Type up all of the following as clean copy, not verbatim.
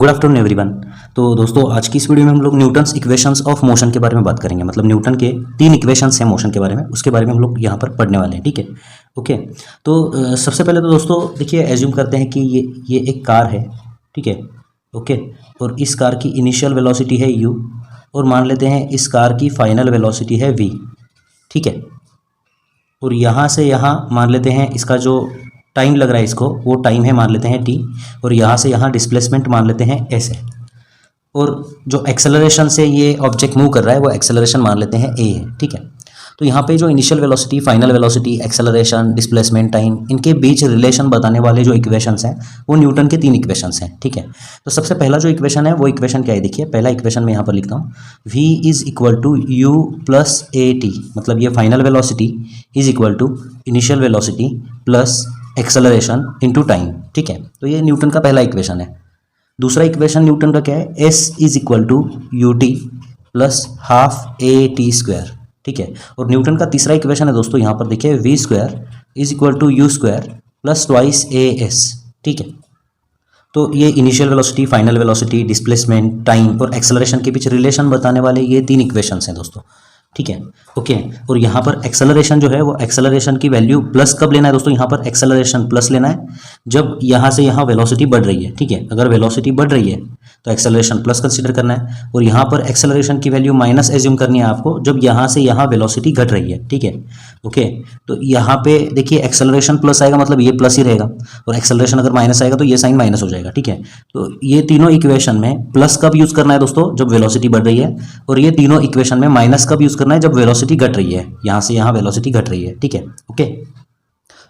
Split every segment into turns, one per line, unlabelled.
Good afternoon everyone. तो दोस्तों आज की इस वीडियो में हम लोग न्यूटन्स इक्वेशंस ऑफ मोशन के बारे में बात करेंगे। मतलब न्यूटन के 3 इक्वेशंस हैं मोशन के बारे में, उसके बारे में हम लोग यहाँ पर पढ़ने वाले हैं। ठीक है, ओके। तो सबसे पहले तो दोस्तों देखिए, एज्यूम करते हैं कि ये एक कार है। ठीक है, ओके। और इस कार की इनिशियल वेलोसिटी है u, और मान लेते हैं इस कार की फाइनल वेलोसिटी है v। ठीक है, और यहाँ से यहाँ मान लेते हैं इसका जो टाइम लग रहा है इसको, वो टाइम है मान लेते हैं t, और यहाँ से यहाँ डिस्प्लेसमेंट मान लेते हैं s है। और जो एक्सेलरेशन से ये ऑब्जेक्ट मूव कर रहा है वो एक्सेलरेशन मान लेते हैं a है। ठीक है, तो यहाँ पे जो initial velocity, final velocity, acceleration, displacement, time, इनके बीच रिलेशन बताने वाले जो इक्वेशंस हैं वो न्यूटन के 3 इक्वेशंस हैं। ठीक है, तो सबसे पहला जो इक्वेशन है वो इक्वेशन क्या है, देखिए पहला इक्वेशन मैं यहाँ पर लिखता हूँ, v is equal to u plus A T. मतलब ये final velocity is equal to initial velocity plus acceleration into time. ठीक है, तो ये न्यूटन का पहला इक्वेशन है। दूसरा इक्वेशन न्यूटन का क्या है, s is equal to U T plus half A T square. ठीक है, और न्यूटन का तीसरा इक्वेशन है दोस्तों, यहाँ पर देखिए v square is equal to U square plus twice A S. ठीक है, तो ये initial velocity, final velocity, displacement, time और एक्सेलरेशन के बीच रिलेशन बताने वाले ये 3 इक्वेशंस हैं दोस्तों। ठीक है, ओके। और यहाँ पर एक्सेलरेशन जो है वो एक्सेलरेशन की वैल्यू प्लस कब लेना है दोस्तों, यहाँ पर एक्सेलरेशन प्लस लेना है जब यहाँ से यहाँ वेलोसिटी बढ़ रही है। ठीक है, अगर वेलोसिटी बढ़ रही है तो एक्सेलरेशन प्लस कंसीडर करना है, और यहाँ पर एक्सेलरेशन की वैल्यू माइनस एज्यूम करनी है आपको जब यहाँ से यहाँ वेलोसिटी घट रही है। ठीक है, ओके। तो यहाँ पे देखिए एक्सेलरेशन प्लस आएगा मतलब ये प्लस ही रहेगा, और एक्सेलरेशन अगर माइनस आएगा तो ये साइन माइनस हो जाएगा। ठीक है, तो ये तीनों इक्वेशन में प्लस कब यूज करना है दोस्तों, जब वेलोसिटी बढ़ रही है, और ये तीनों इक्वेशन में माइनस कब यूज करना है, जब वेलोसिटी घट रही है, यहाँ से यहाँ वेलोसिटी घट रही है। ठीक है, ओके।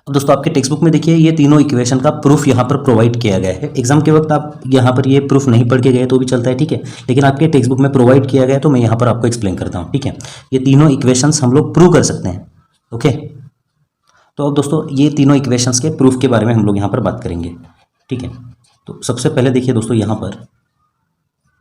अब दोस्तों आपके टेक्स्ट बुक में देखिए ये तीनों इक्वेशन का प्रूफ यहाँ पर प्रोवाइड किया गया है। एग्जाम के वक्त आप यहाँ पर ये प्रूफ नहीं पढ़ के गए तो भी चलता है। ठीक है, लेकिन आपके टेक्स्ट बुक में प्रोवाइड किया गया है तो मैं यहाँ पर आपको एक्सप्लेन करता हूँ। ठीक है, ये तीनों इक्वेशंस हम लोग प्रूव कर सकते हैं। ओके, तो अब दोस्तों ये तीनों इक्वेशंस के प्रूफ के बारे में हम लोग यहाँ पर बात करेंगे। ठीक है, तो सबसे पहले देखिए दोस्तों, यहाँ पर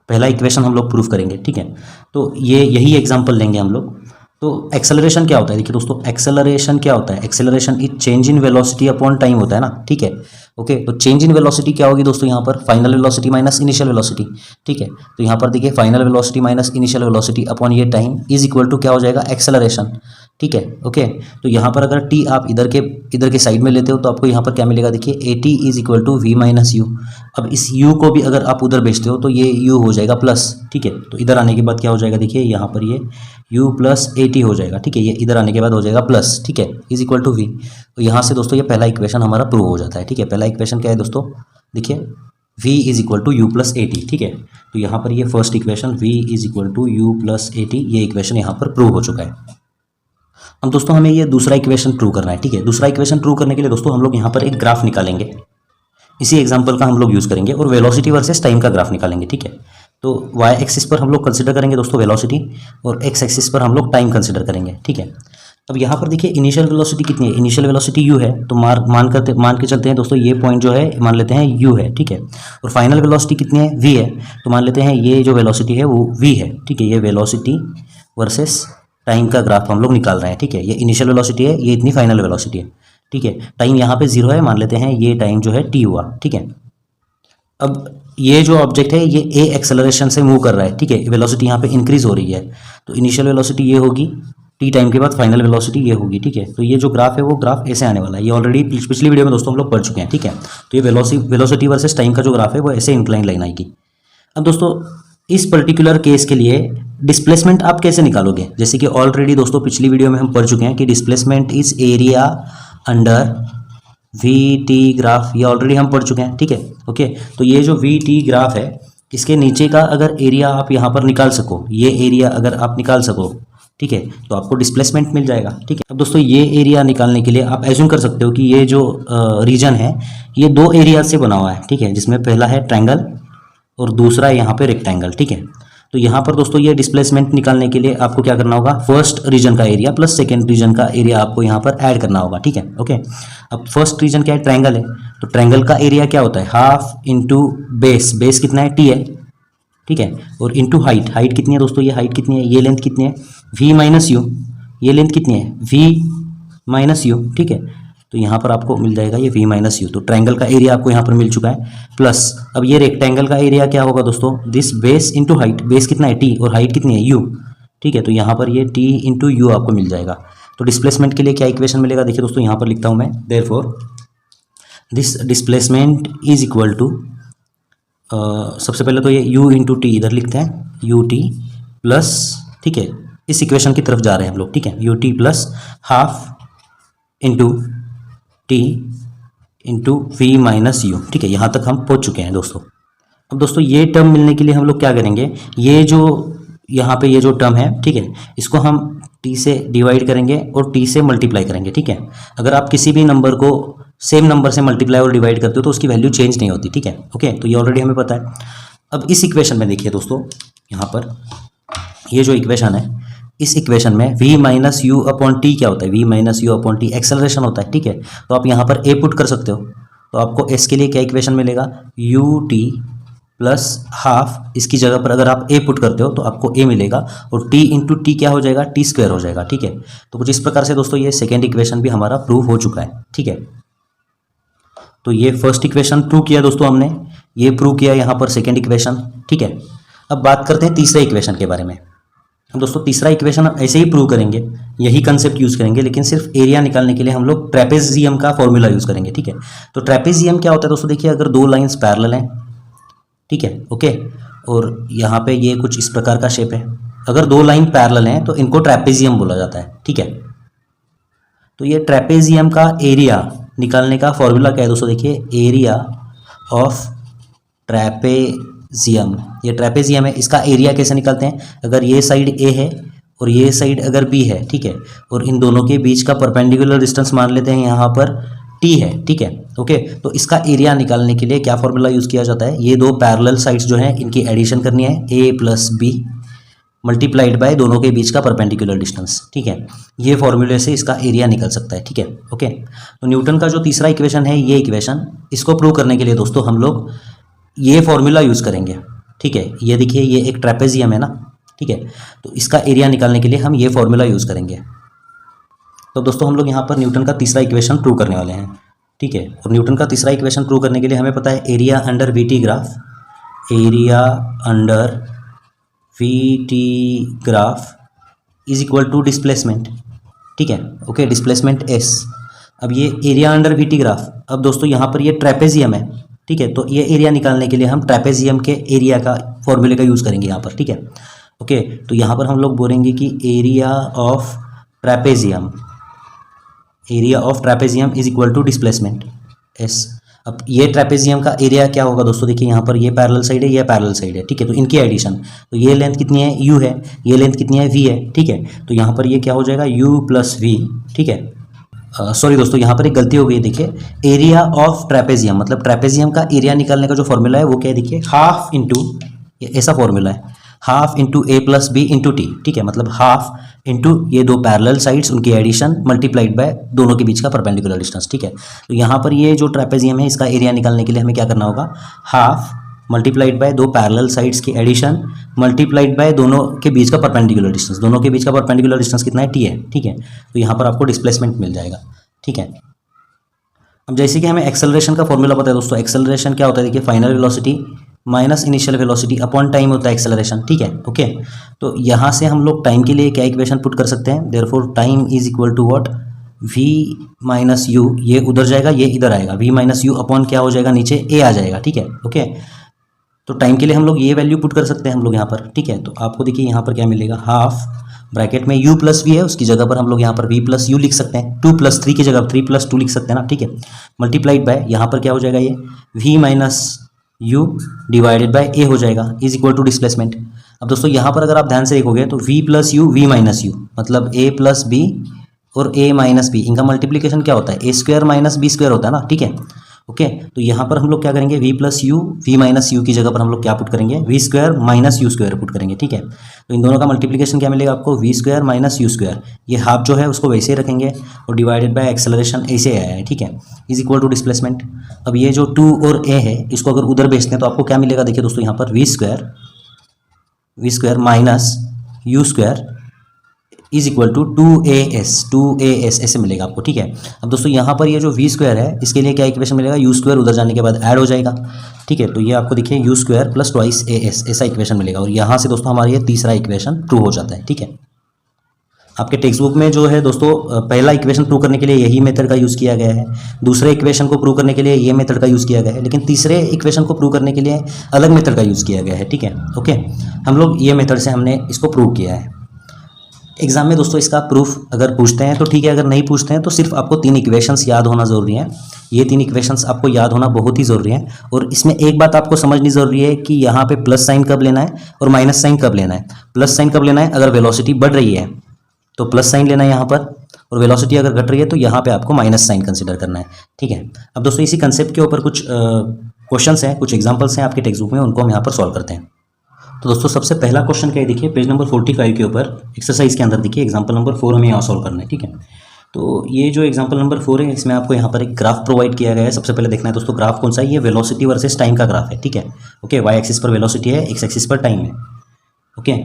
पहला इक्वेशन हम लोग प्रूफ करेंगे। ठीक है, तो ये यही एग्जाम्पल लेंगे हम लोग। तो एक्सेलरेशन क्या होता है, देखिए दोस्तों एक्सेलरेशन क्या होता है, acceleration is change in velocity upon time होता है ना। ठीक है, ओके। तो चेंज इन वेलोसिटी क्या होगी दोस्तों, यहाँ पर final velocity minus initial velocity. ठीक है, तो यहाँ पर देखिए final velocity minus initial velocity upon ये टाइम इज इक्वल टू क्या हो जाएगा, एक्सेलरेशन। ठीक है, ओके। तो यहाँ पर अगर t आप इधर के साइड में लेते हो तो आपको यहाँ पर क्या मिलेगा, देखिए A T is equal to V minus U. अब इस u को भी अगर आप उधर भेजते हो तो ये u हो जाएगा प्लस। ठीक है, तो इधर आने के बाद क्या हो जाएगा, देखिए यहाँ पर ये u प्लस ए टी हो जाएगा। ठीक है, ये इधर आने के बाद हो जाएगा प्लस। ठीक है, इज इक्वल टू वी। तो यहाँ से दोस्तों ये पहला इक्वेशन हमारा प्रूव हो जाता है। ठीक है, पहला इक्वेशन क्या है दोस्तों, देखिए v is equal to U plus A T. ठीक है, तो यहाँ पर ये first equation v is equal to U plus A T, ये इक्वेशन यहाँ पर प्रूव हो चुका है। अब दोस्तों हमें ये दूसरा इक्वेशन प्रूव करना है। ठीक है, दूसरा इक्वेशन प्रूव करने के लिए दोस्तों हम लोग यहाँ पर एक ग्राफ निकालेंगे, इसी एग्जांपल का हम लोग यूज़ करेंगे, और वेलोसिटी वर्सेस टाइम का ग्राफ निकालेंगे। ठीक है, तो वाई एक्सिस पर हम लोग कंसिडर करेंगे दोस्तों वेलोसिटी, और एक्स एक्सिस पर हम लोग टाइम कंसिडर करेंगे। ठीक है, अब यहाँ पर देखिए इनिशियल वेलोसिटी कितनी है, इनिशियल वेलोसिटी u है, तो मान के चलते हैं दोस्तों ये पॉइंट जो है मान लेते हैं u है। ठीक है, और फाइनल वेलोसिटी कितनी है, v है, तो मान लेते हैं ये जो वेलोसिटी है वो v है। ठीक है, ये वेलोसिटी वर्सेस टाइम का ग्राफ हम लोग निकाल रहे हैं। ठीक है, ये इनिशियल वेलोसिटी है, ये इतनी फाइनल वेलोसिटी है। ठीक है, टाइम यहाँ पे 0 है, मान लेते हैं ये टाइम जो है t हुआ। ठीक है, अब ये जो ऑब्जेक्ट है ये a एक्सेलरेशन से मूव कर रहा है। ठीक है, वेलोसिटी यहाँ पे इंक्रीज हो रही है, तो इनिशियल वेलोसिटी ये होगी, t टाइम के बाद फाइनल वेलोसिटी ये होगी। ठीक है, तो ये जो ग्राफ है वो ग्राफ ऐसे आने वाला है, ये ऑलरेडी पिछली वीडियो में दोस्तों हम लोग पढ़ चुके हैं। ठीक है, तो ये वेलोसिटी वर्सेस टाइम का जो ग्राफ है वो ऐसे इंक्लाइन लाइन आएगी। अब दोस्तों इस पर्टिकुलर केस के लिए डिस्प्लेसमेंट आप कैसे निकालोगे, जैसे कि ऑलरेडी दोस्तों पिछली वीडियो में हम पढ़ चुके हैं कि displacement is area under V T graph, ये ऑलरेडी हम पढ़ चुके हैं। ठीक है, ओके। तो ये जो वी टी ग्राफ है इसके नीचे का अगर एरिया आप यहाँ पर निकाल सको, ये एरिया अगर आप निकाल सको, ठीक है, तो आपको डिस्प्लेसमेंट मिल जाएगा। ठीक है, अब दोस्तों ये एरिया निकालने के लिए आप एज्यूम कर सकते हो कि ये जो रीजन है ये 2 एरिया से बना हुआ है। ठीक है, जिसमें पहला है ट्रायंगल और दूसरा है यहाँ पे रेक्टेंगल। ठीक है, तो यहाँ पर दोस्तों ये डिस्प्लेसमेंट निकालने के लिए आपको क्या करना होगा, फर्स्ट रीजन का एरिया प्लस सेकंड रीजन का एरिया आपको यहाँ पर ऐड करना होगा। ठीक है, ओके। अब फर्स्ट रीजन क्या है, ट्रायंगल है, तो ट्रायंगल का एरिया क्या होता है, हाफ इंटू बेस, बेस कितना है, t है। ठीक है, और इंटू हाइट, हाइट कितनी है दोस्तों, ये हाइट कितनी है, ये लेंथ कितनी है, v माइनस यू, ये लेंथ कितनी है, v माइनस यू। ठीक है, तो यहाँ पर आपको मिल जाएगा ये v माइनस यू। तो ट्रायंगल का एरिया आपको यहाँ पर मिल चुका है। प्लस अब ये रेक्टेंगल का एरिया क्या होगा दोस्तों, this base into height, base कितना है t और हाइट कितनी है u, ठीक है। तो यहाँ पर ये t इंटू यू आपको मिल जाएगा। तो डिस्प्लेसमेंट के लिए क्या इक्वेशन मिलेगा, देखिए दोस्तों यहाँ पर लिखता हूँ मैं, therefore this displacement is equal to, सबसे पहले तो ये u इंटू टी इधर लिखते हैं, यू टी प्लस, ठीक है, इस इक्वेशन की तरफ जा रहे हैं हम लोग, ठीक है, U T plus half into T into V minus U, ठीक है। यहाँ तक हम पहुँच चुके हैं दोस्तों। अब दोस्तों ये टर्म मिलने के लिए हम लोग क्या करेंगे, ये जो यहाँ पे ये जो टर्म है, ठीक है, इसको हम t से डिवाइड करेंगे और t से मल्टीप्लाई करेंगे, ठीक है। अगर आप किसी भी नंबर को सेम नंबर से मल्टीप्लाई और डिवाइड करते हो तो उसकी वैल्यू चेंज नहीं होती, ठीक है, ओके। तो ये ऑलरेडी हमें पता है। अब इस इक्वेशन में देखिए दोस्तों, यहाँ पर ये जो इक्वेशन है, इस इक्वेशन में v minus you upon T क्या होता है, v minus you upon T acceleration होता है, ठीक है। तो आप यहाँ पर a पुट कर सकते हो, तो आपको s के लिए क्या इक्वेशन मिलेगा, यू टी प्लस हाफ, इसकी जगह पर अगर आप a पुट करते हो तो आपको a मिलेगा, और t इंटू टी क्या हो जाएगा, टी स्क्वायर हो जाएगा, ठीक है। तो कुछ इस प्रकार से दोस्तों ये सेकेंड इक्वेशन भी हमारा प्रूव हो चुका है, ठीक है। तो ये फर्स्ट इक्वेशन प्रूव किया दोस्तों हमने, ये प्रूव किया यहाँ पर सेकेंड इक्वेशन, ठीक है। अब बात करते हैं तीसरे इक्वेशन के बारे में। हम दोस्तों तीसरा इक्वेशन हम ऐसे ही प्रूव करेंगे, यही कंसेप्ट यूज़ करेंगे, लेकिन सिर्फ एरिया निकालने के लिए हम लोग ट्रेपेजियम का फॉर्मूला यूज़ करेंगे, ठीक है। तो ट्रेपेजियम क्या होता है दोस्तों, देखिए अगर दो लाइंस पैरेलल हैं, ठीक है, ओके, और यहाँ पे ये कुछ इस प्रकार का शेप है, अगर दो लाइन पैरेलल हैं तो इनको ट्रेपेजियम बोला जाता है, ठीक है। तो ये ट्रेपेजियम का एरिया निकालने का फॉर्मूला क्या है दोस्तों, देखिए एरिया ऑफ ट्रेपेजियम, ये ट्रेपेजियम है, इसका एरिया कैसे निकालते हैं, अगर ये साइड ए है और ये साइड अगर बी है, ठीक है, और इन दोनों के बीच का परपेंडिकुलर डिस्टेंस मान लेते हैं यहाँ पर टी है, ठीक है, ओके। तो इसका एरिया निकालने के लिए क्या फॉर्मूला यूज़ किया जाता है, ये दो पैरेलल साइड्स जो हैं इनकी एडिशन करनी है, a plus B multiplied by दोनों के बीच का परपेंडिकुलर डिस्टेंस, ठीक है। ये फॉर्मूले से इसका एरिया निकल सकता है, ठीक है, ओके। तो न्यूटन का जो तीसरा इक्वेशन है, ये इक्वेशन, इसको प्रूव करने के लिए दोस्तों हम लोग ये फॉर्मूला यूज़ करेंगे, ठीक है। ये देखिए ये एक ट्रेपेजियम है ना, ठीक है, तो इसका एरिया निकालने के लिए हम ये फॉर्मूला यूज़ करेंगे। तो दोस्तों हम लोग यहाँ पर न्यूटन का तीसरा इक्वेशन प्रूव करने वाले हैं, ठीक है। और न्यूटन का तीसरा इक्वेशन प्रूव करने के लिए हमें पता है area under V T graph, area under V T graph is equal to displacement, ठीक है, ओके, डिस्प्लेसमेंट एस। अब ये area under V T graph, अब दोस्तों यहाँ पर ये ट्रेपेजियम है, ठीक है, तो ये एरिया निकालने के लिए हम ट्रेपेजियम के एरिया का फॉर्मूले का यूज़ करेंगे यहाँ पर, ठीक है, ओके। तो यहाँ पर हम लोग बोलेंगे कि area of trapezium, area of trapezium is equal to displacement S. अब ये ट्रेपेजियम का एरिया क्या होगा दोस्तों, देखिए यहाँ पर ये पैरेलल साइड है, ये पैरेलल साइड है, ठीक है, तो इनकी एडिशन, तो ये लेंथ कितनी है, u है, ये लेंथ कितनी है, v है, ठीक है। तो यहाँ पर ये क्या हो जाएगा, u प्लस v, ठीक है। सॉरी दोस्तों यहाँ पर एक गलती हो गई, देखिए एरिया ऑफ ट्रेपेजियम, मतलब ट्रेपेजियम का एरिया निकालने का जो फॉर्मूला है वो क्या है, देखिए हाफ इंटू, ऐसा फॉर्मूला है, हाफ इंटू ए प्लस बी इंटू टी, ठीक है, मतलब हाफ इंटू ये दो पैरेलल साइड्स उनकी एडिशन मल्टीप्लाइड बाय दोनों के बीच का परपेंडिकुलर डिस्टेंस, ठीक है। तो यहाँ पर ये जो ट्रेपेजियम है इसका एरिया निकालने के लिए हमें क्या करना होगा, हाफ मल्टीप्लाइड बाय दो पैरेलल साइड्स की एडिशन मल्टीप्लाइड बाय दोनों के बीच का परपेंडिकुलर डिस्टेंस, दोनों के बीच का परपेंडिकुलर डिस्टेंस कितना है, टी है, ठीक है। तो यहाँ पर आपको डिस्प्लेसमेंट मिल जाएगा, ठीक है। अब जैसे कि हमें एक्सेलरेशन का फॉर्मूला पता है दोस्तों, एक्सेलरेशन क्या होता है, देखिए final velocity minus initial velocity upon time होता है एक्सेलरेशन, ठीक है, ओके। तो यहाँ से हम लोग टाइम के लिए क्या इक्वेशन पुट कर सकते हैं, therefore time is equal to what, v minus u, ये उधर जाएगा ये इधर आएगा, v माइनस यू अपॉन क्या हो जाएगा, नीचे a आ जाएगा, ठीक है, ओके। तो टाइम के लिए हम लोग ये वैल्यू पुट कर सकते हैं हम लोग यहाँ पर, ठीक है। तो आपको देखिए यहाँ पर क्या मिलेगा, हाफ ब्रैकेट में u प्लस वी है, उसकी जगह पर हम लोग यहाँ पर v प्लस यू लिख सकते हैं, 2 प्लस 3 की जगह 3 प्लस 2 लिख सकते हैं ना, ठीक है, मल्टीप्लाइड बाय यहाँ पर क्या हो जाएगा, ये v minus u divided by a हो जाएगा इज इक्वल टू डिस्प्लेसमेंट। अब दोस्तों यहाँ पर अगर आप ध्यान से देखोगे तो v plus u, v minus u, मतलब a प्लस b और a माइनस बी, इनका मल्टीप्लिकेशन क्या होता है, a square minus b square होता है ना, ठीक है, ओके। तो यहाँ पर हम लोग क्या करेंगे, v plus u, v minus you की जगह पर हम लोग क्या पुट करेंगे, v square minus u square put करेंगे, ठीक है। तो इन दोनों का मल्टीप्लिकेशन क्या मिलेगा आपको, v square minus u square, ये हाफ जो है उसको वैसे ही रखेंगे और डिवाइडेड बाय एक्सेलरेशन ऐसे आया है, ठीक है, इज इक्वल टू डिस्प्लेसमेंट। अब ये जो 2 और a है इसको अगर उधर भेजते हैं तो आपको क्या मिलेगा, देखिए दोस्तों यहाँ पर v square minus u square is equal to 2as ऐसे मिलेगा आपको, ठीक है। अब दोस्तों यहाँ पर ये जो v स्क्वायर है इसके लिए क्या इक्वेशन मिलेगा, u स्क्वायर उधर जाने के बाद ऐड हो जाएगा, ठीक है। तो ये आपको देखिए u square plus twice as ऐसा इक्वेशन मिलेगा, और यहाँ से दोस्तों हमारा ये तीसरा इक्वेशन ट्रू हो जाता है, ठीक है। आपके टेक्स्ट बुक में जो है दोस्तों पहला इक्वेशन प्रूव करने के लिए यही मेथड का यूज़ किया गया है, दूसरे इक्वेशन को प्रूव करने के लिए ये मेथड का यूज़ किया गया है, लेकिन तीसरे इक्वेशन को प्रूव करने के लिए अलग मेथड का यूज़ किया गया है, ठीक है। ओके, हम लोग ये मेथड से हमने इसको प्रूव किया है। एग्जाम में दोस्तों इसका प्रूफ अगर पूछते हैं तो ठीक है, अगर नहीं पूछते हैं तो सिर्फ आपको 3 इक्वेशंस याद होना ज़रूरी है। ये 3 इक्वेशंस आपको याद होना बहुत ही ज़रूरी है, और इसमें एक बात आपको समझनी ज़रूरी है कि यहाँ पे प्लस साइन कब लेना है और माइनस साइन कब लेना है। प्लस साइन कब लेना है, अगर वेलोसिटी बढ़ रही है तो प्लस साइन लेना है यहाँ पर, और वेलोसिटी अगर घट रही है तो यहाँ पे आपको माइनस साइन कंसिडर करना है, ठीक है। अब दोस्तों इसी कंसेप्ट के ऊपर कुछ क्वेश्चंस हैं, कुछ एग्जांपल्स हैं आपके टेक्स्ट बुक में, उनको हम यहाँ पर सॉल्व करते हैं। तो दोस्तों सबसे पहला क्वेश्चन क्या है, देखिए पेज नंबर 45 के ऊपर एक्सरसाइज के अंदर देखिए एग्जाम्पल नंबर 4 हमें यहाँ सॉल्व करना है, ठीक है। तो ये जो एग्जाम्पल नंबर 4 है इसमें आपको यहाँ पर एक ग्राफ प्रोवाइड किया गया है। सबसे पहले देखना है दोस्तों ग्राफ कौन सा है, ये वेलोसिटी वर्सेस टाइम का ग्राफ है, ठीक है। ओके, वाई एक्सिस पर वेलोसिटी है, एक्स एक्सिस पर टाइम है। ओके,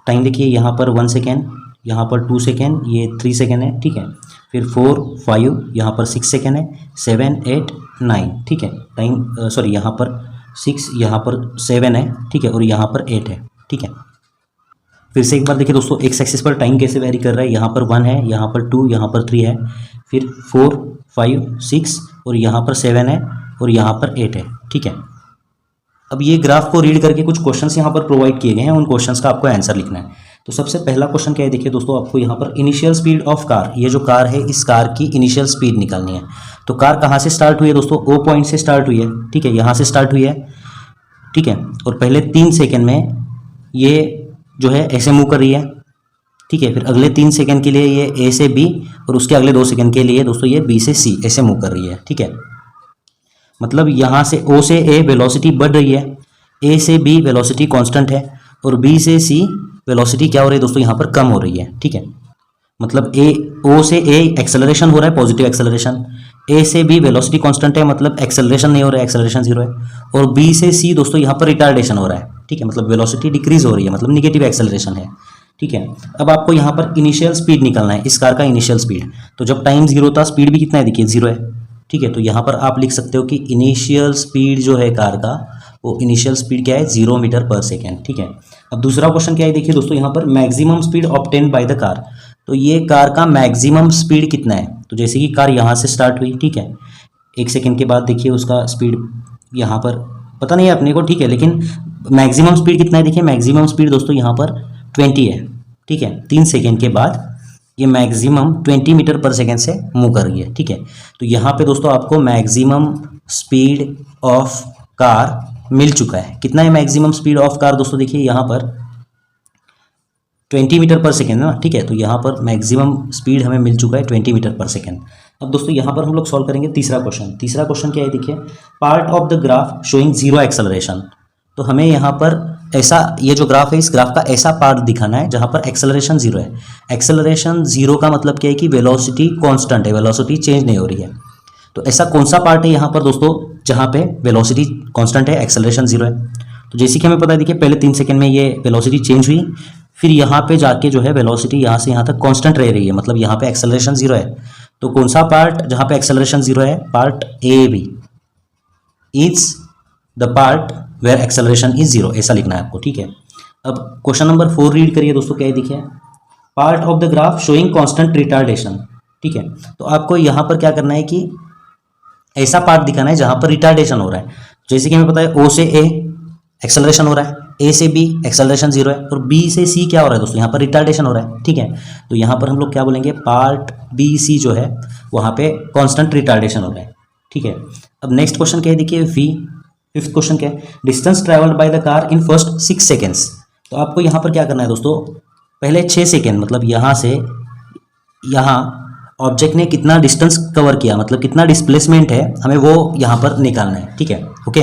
टाइम देखिए यहाँ पर 1 सेकेंड, यहाँ पर 2 सेकेंड, ये 3 सेकेंड है, ठीक है। फिर 4, 5, यहाँ पर 6 सेकेंड है, 7, 8, 9, ठीक है। टाइम सॉरी यहाँ पर 6, यहाँ पर 7 है, ठीक है, और यहाँ पर 8 है, ठीक है। फिर से एक बार देखिए दोस्तों एक्स एक्सिस पर टाइम कैसे वेरी कर रहा है, यहाँ पर 1 है, यहाँ पर 2, यहाँ पर 3 है, फिर 4, 5, 6 और यहाँ पर 7 है और यहाँ पर 8 है, ठीक है। अब ये ग्राफ को रीड करके कुछ क्वेश्चंस यहाँ पर प्रोवाइड किए गए हैं, उन क्वेश्चंस का आपको आंसर लिखना है। तो सबसे पहला क्वेश्चन क्या है, देखिए दोस्तों आपको यहाँ पर इनिशियल स्पीड ऑफ कार, ये जो कार है इस कार की इनिशियल स्पीड निकालनी है। तो कार कहाँ से स्टार्ट हुई है दोस्तों, ओ पॉइंट से स्टार्ट हुई है, ठीक है, यहाँ से स्टार्ट हुई है, ठीक है। और पहले 3 सेकेंड में ये जो है ऐसे मूव कर रही है, ठीक है। फिर अगले 3 सेकेंड के लिए ये ए से बी, और उसके अगले 2 सेकेंड के लिए दोस्तों ये बी से सी ऐसे मूव कर रही है, ठीक है। मतलब यहाँ से ओ से ए वेलोसिटी बढ़ रही है, ए से बी वेलोसिटी कांस्टेंट है, और बी से सी वेलोसिटी क्या हो रही है दोस्तों यहाँ पर कम हो रही है, ठीक है। मतलब ओ से ए एक्सेलरेशन हो रहा है, पॉजिटिव एक्सेलरेशन, ए से बी वेलोसिटी कांस्टेंट है, मतलब एक्सेलरेशन नहीं हो रहा है, एक्सेलरेशन 0 है, और बी से सी दोस्तों यहाँ पर रिटार्डेशन हो रहा है, ठीक है। मतलब वेलोसिटी डिक्रीज हो रही है, मतलब निगेटिव एक्सेलरेशन है, ठीक है। अब आपको यहाँ पर इनिशियल स्पीड निकालना है, इस कार का इनिशियल स्पीड। तो जब टाइम 0 था स्पीड भी कितना है, देखिए 0 है, ठीक है। तो यहाँ पर आप लिख सकते हो कि इनिशियल स्पीड जो है कार का, वो इनिशियल स्पीड क्या है, 0 मीटर पर सेकेंड, ठीक है। अब दूसरा क्वेश्चन क्या है, देखिए दोस्तों यहाँ पर maximum speed obtained by the car. तो ये कार का मैक्सिमम स्पीड कितना है, तो जैसे कि कार यहाँ से स्टार्ट हुई, ठीक है, 1 सेकेंड के बाद देखिए उसका स्पीड यहाँ पर पता नहीं है अपने को, ठीक है, लेकिन मैक्सिमम स्पीड कितना है, देखिए मैक्सिमम स्पीड दोस्तों यहाँ पर 20 है, ठीक है। 3 सेकेंड के बाद ये मैक्सिमम 20 मीटर पर सेकेंड से मूव कर रही है, ठीक है। तो यहाँ पे दोस्तों आपको मैक्सिमम स्पीड ऑफ कार मिल चुका है। कितना है मैक्सिमम स्पीड ऑफ कार दोस्तों, देखिए यहाँ पर 20 मीटर पर सेकेंड है ना, ठीक है। तो यहाँ पर मैक्सिमम स्पीड हमें मिल चुका है 20 मीटर पर सेकेंड। अब दोस्तों यहाँ पर हम लोग सॉल्व करेंगे तीसरा क्वेश्चन। तीसरा क्वेश्चन क्या है, देखिए part of the graph showing 0 acceleration. तो हमें यहाँ पर ऐसा, ये जो ग्राफ है इस ग्राफ का ऐसा पार्ट दिखाना है जहाँ पर एक्सेलरेशन 0 है। एक्सेलरेशन 0 का मतलब क्या है कि वेलोसिटी कांस्टेंट है, वेलोसिटी चेंज नहीं हो रही है। तो ऐसा कौन सा पार्ट है यहाँ पर दोस्तों जहाँ पे वेलोसिटी कांस्टेंट है, एक्सेलरेशन 0 है। तो जैसे कि हमें पता है, देखिए पहले 3 सेकेंड में ये वेलोसिटी चेंज हुई, फिर यहाँ पे जाके जो है वेलोसिटी यहाँ से यहाँ तक कांस्टेंट रह रही है, मतलब यहाँ पे एक्सेलरेशन 0 है। तो कौन सा पार्ट जहाँ पे एक्सेलरेशन 0 है, part A B is the part where acceleration is 0, ऐसा लिखना है आपको, ठीक है। अब क्वेश्चन नंबर 4 रीड करिए दोस्तों, क्या है देखिए part of the graph showing constant retardation, ठीक है। तो आपको यहाँ पर क्या करना है कि ऐसा पार्ट दिखाना है जहाँ पर रिटार्डेशन हो रहा है। जैसे कि हमें पता है ओ से ए एक्सेलरेशन हो रहा है, ए से बी एक्सेलरेशन 0 है, और बी से सी क्या हो रहा है दोस्तों, यहाँ पर रिटार्डेशन हो रहा है, ठीक है। तो यहाँ पर हम लोग क्या बोलेंगे, पार्ट बी सी जो है वहाँ पे कांस्टेंट रिटार्डेशन हो रहा है, ठीक है। अब नेक्स्ट क्वेश्चन क्या है, देखिए वी, फिफ्थ क्वेश्चन क्या है, distance travelled by the car in first 6 seconds. तो आपको यहाँ पर क्या करना है दोस्तों, पहले 6 सेकेंड मतलब यहाँ से यहाँ ऑब्जेक्ट ने कितना डिस्टेंस कवर किया, मतलब कितना डिस्प्लेसमेंट है, हमें वो यहाँ पर निकालना है, ठीक है। ओके,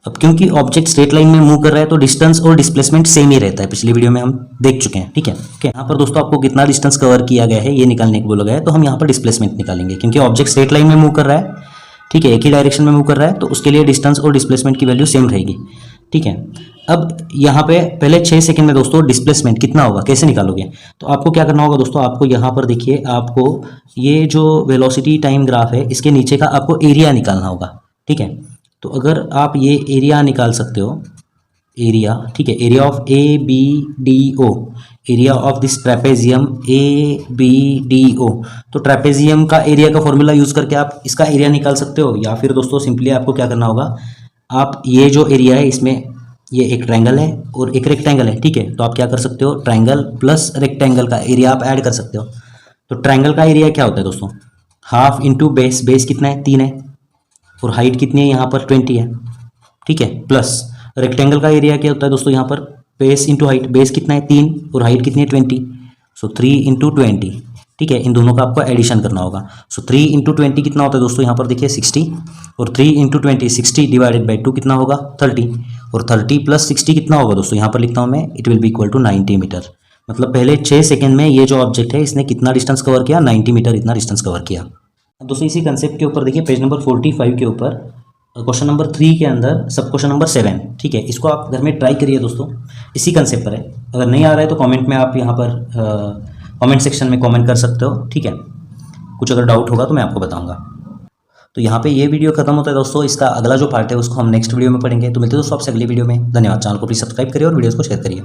अब क्योंकि ऑब्जेक्ट स्ट्रेट लाइन में मूव कर रहा है तो डिस्टेंस और डिस्प्लेसमेंट सेम ही रहता है, पिछली वीडियो में हम देख चुके हैं, ठीक है। ओके, यहाँ पर दोस्तों आपको कितना डिस्टेंस कवर किया गया है ये निकालने को बोला गया है, तो हम यहाँ पर डिस्प्लेसमेंट निकालेंगे, क्योंकि ऑब्जेक्ट स्ट्रेट लाइन में मूव कर रहा है, ठीक है, एक ही डायरेक्शन में मूव कर रहा है, तो उसके लिए डिस्टेंस और डिस्प्लेसमेंट की वैल्यू सेम रहेगी। ठीक है। अब यहाँ पे पहले 6 सेकंड में दोस्तों डिस्प्लेसमेंट कितना होगा, कैसे निकालोगे? तो आपको क्या करना होगा दोस्तों, आपको यहाँ पर देखिए, आपको ये जो वेलोसिटी टाइम ग्राफ है इसके नीचे का आपको एरिया निकालना होगा, ठीक है। तो अगर आप ये एरिया निकाल सकते हो, एरिया, ठीक है, area of A B D O, area of this trapezium A B D O. तो ट्रेपेजियम का एरिया का फॉर्मूला यूज़ करके आप इसका एरिया निकाल सकते हो, या फिर दोस्तों सिंपली आपको क्या करना होगा, आप ये जो एरिया है इसमें ये एक ट्रायंगल है और एक रेक्टेंगल है, ठीक है। तो आप क्या कर सकते हो, ट्रायंगल प्लस रेक्टेंगल का एरिया आप ऐड कर सकते हो। तो ट्रायंगल का एरिया क्या होता है दोस्तों, हाफ इंटू बेस, बेस कितना है 3 है, और हाइट कितनी है यहाँ पर 20 है, ठीक है। प्लस रेक्टेंगल का एरिया क्या होता है दोस्तों, यहाँ पर बेस इंटू हाइट, बेस कितना है 3 और हाइट कितनी है 20, सो 3 इंटू 20, ठीक है। इन दोनों का आपको एडिशन करना होगा। सो 3 इंटू 20 कितना होता है दोस्तों, यहाँ पर देखिए 60, और 3 इंटू 20 60 डिवाइडेड बाई 2 कितना होगा 30, और 30 प्लस 60 कितना होगा दोस्तों, यहाँ पर लिखता हूँ मैं, it will be equal to 90 metre. मतलब पहले 6 सेकेंड में ये जो ऑब्जेक्ट है इसने कितना डिस्टेंस कवर किया, 90 मीटर इतना डिस्टेंस कवर किया। दोस्तों इसी कंसेप्ट के ऊपर देखिए पेज नंबर 45 के ऊपर क्वेश्चन नंबर 3 के अंदर सब क्वेश्चन नंबर 7, ठीक है। इसको आप घर में ट्राई करिए दोस्तों, इसी कंसेप्ट पर है। अगर नहीं आ रहा है तो कमेंट में आप यहाँ पर कमेंट सेक्शन में कमेंट कर सकते हो, ठीक है। कुछ अगर डाउट होगा तो मैं आपको बताऊंगा। तो यहाँ पे ये वीडियो खत्म होता है दोस्तों, इसका अगला जो पार्ट है उसको हम नेक्स्ट वीडियो में पढ़ेंगे। तो मिलते हैं दोस्तों आपसे अगली वीडियो में। धन्यवाद। चैनल को प्लीज़ सब्सक्राइब करिए और वीडियोज़ को शेयर करिए।